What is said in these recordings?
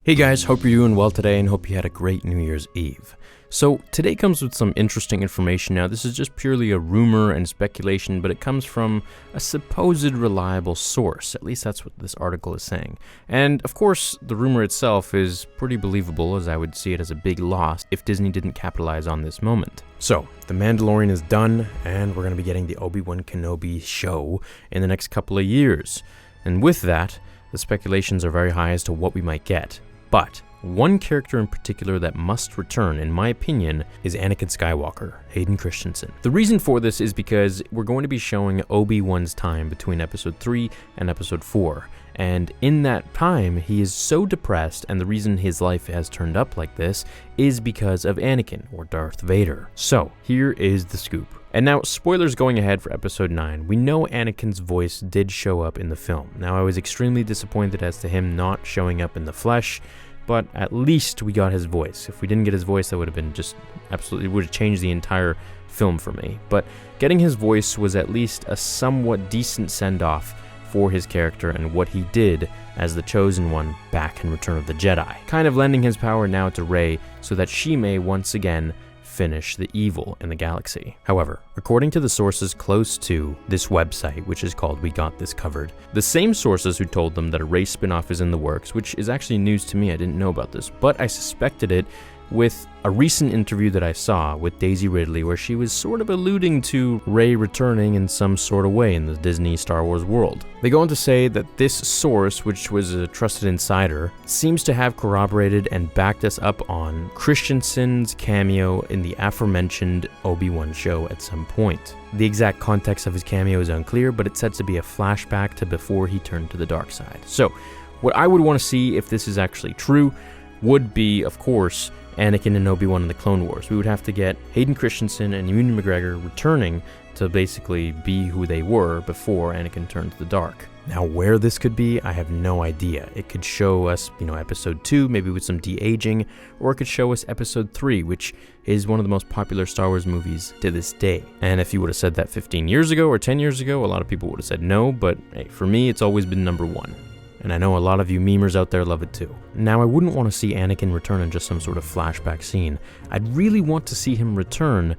Hey guys, hope you're doing well today and hope you had a great New Year's Eve. So today comes with some interesting information. Now this is just purely a rumor and speculation, but it comes from a supposed reliable source. At least that's what this article is saying. And of course, the rumor itself is pretty believable, as I would see it as a big loss if Disney didn't capitalize on this moment. So, The Mandalorian is done, and we're going to be getting the Obi-Wan Kenobi show in the next couple of years. And with that, the speculations are very high as to what we might get. But one character in particular that must return, in my opinion, is Anakin Skywalker, Hayden Christensen. The reason for this is because we're going to be showing Obi-Wan's time between episode 3 and episode 4. And in that time, he is so depressed, and the reason his life has turned up like this is because of Anakin, or Darth Vader. So, here is the scoop. And now, spoilers going ahead for episode 9, we know Anakin's voice did show up in the film. Now, I was extremely disappointed as to him not showing up in the flesh, but at least we got his voice. If we didn't get his voice, that would have been just absolutely, would have changed the entire film for me. But getting his voice was at least a somewhat decent send-off for his character and what he did as the Chosen One back in Return of the Jedi. Kind of lending his power now to Rey so that she may once again finish the evil in the galaxy. However, according to the sources close to this website, which is called We Got This Covered, the same sources who told them that a Rey spinoff is in the works, which is actually news to me, I didn't know about this, but I suspected it with a recent interview that I saw with Daisy Ridley where she was sort of alluding to Rey returning in some sort of way in the Disney Star Wars world. They go on to say that this source, which was a trusted insider, seems to have corroborated and backed us up on Christensen's cameo in the aforementioned Obi-Wan show at some point. The exact context of his cameo is unclear, but it's said to be a flashback to before he turned to the dark side. So, what I would want to see if this is actually true would be, of course, Anakin and Obi-Wan in the Clone Wars. We would have to get Hayden Christensen and Ewan McGregor returning to basically be who they were before Anakin turned to the dark. Now, where this could be, I have no idea. It could show us, episode 2, maybe with some de-aging, or it could show us episode 3, which is one of the most popular Star Wars movies to this day. And if you would have said that 15 years ago or 10 years ago, a lot of people would have said no, but hey, for me, it's always been number 1. And I know a lot of you memers out there love it too. Now, I wouldn't want to see Anakin return in just some sort of flashback scene. I'd really want to see him return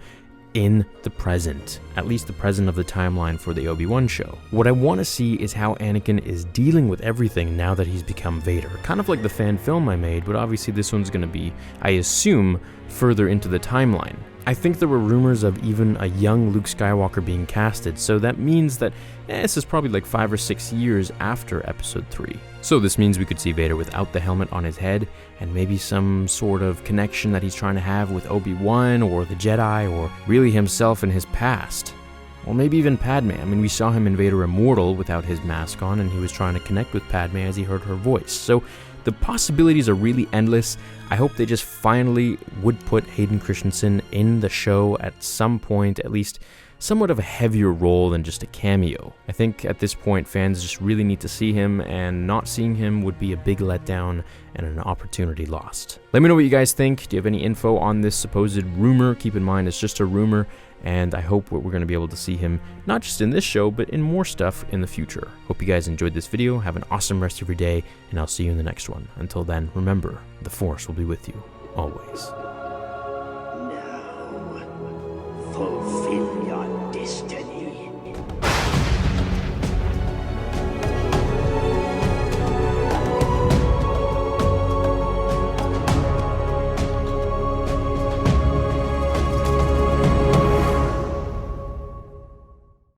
in the present, at least the present of the timeline for the Obi-Wan show. What I want to see is how Anakin is dealing with everything now that he's become Vader. Kind of like the fan film I made, but obviously this one's going to be, I assume, further into the timeline. I think there were rumors of even a young Luke Skywalker being casted, so that means that this is probably like 5 or 6 years after episode 3. So this means we could see Vader without the helmet on his head, and maybe some sort of connection that he's trying to have with Obi-Wan or the Jedi, or really himself in his past. Or maybe even Padme. I mean, we saw him in Vader Immortal without his mask on, and he was trying to connect with Padme as he heard her voice. So the possibilities are really endless. I hope they just finally would put Hayden Christensen in the show at some point, at least somewhat of a heavier role than just a cameo. I think at this point fans just really need to see him, and not seeing him would be a big letdown and an opportunity lost. Let me know what you guys think. Do you have any info on this supposed rumor? Keep in mind it's just a rumor, and I hope we're going to be able to see him not just in this show, but in more stuff in the future. Hope you guys enjoyed this video. Have an awesome rest of your day, and I'll see you in the next one. Until then, remember, the Force will be with you, always. Now, fulfill your destiny.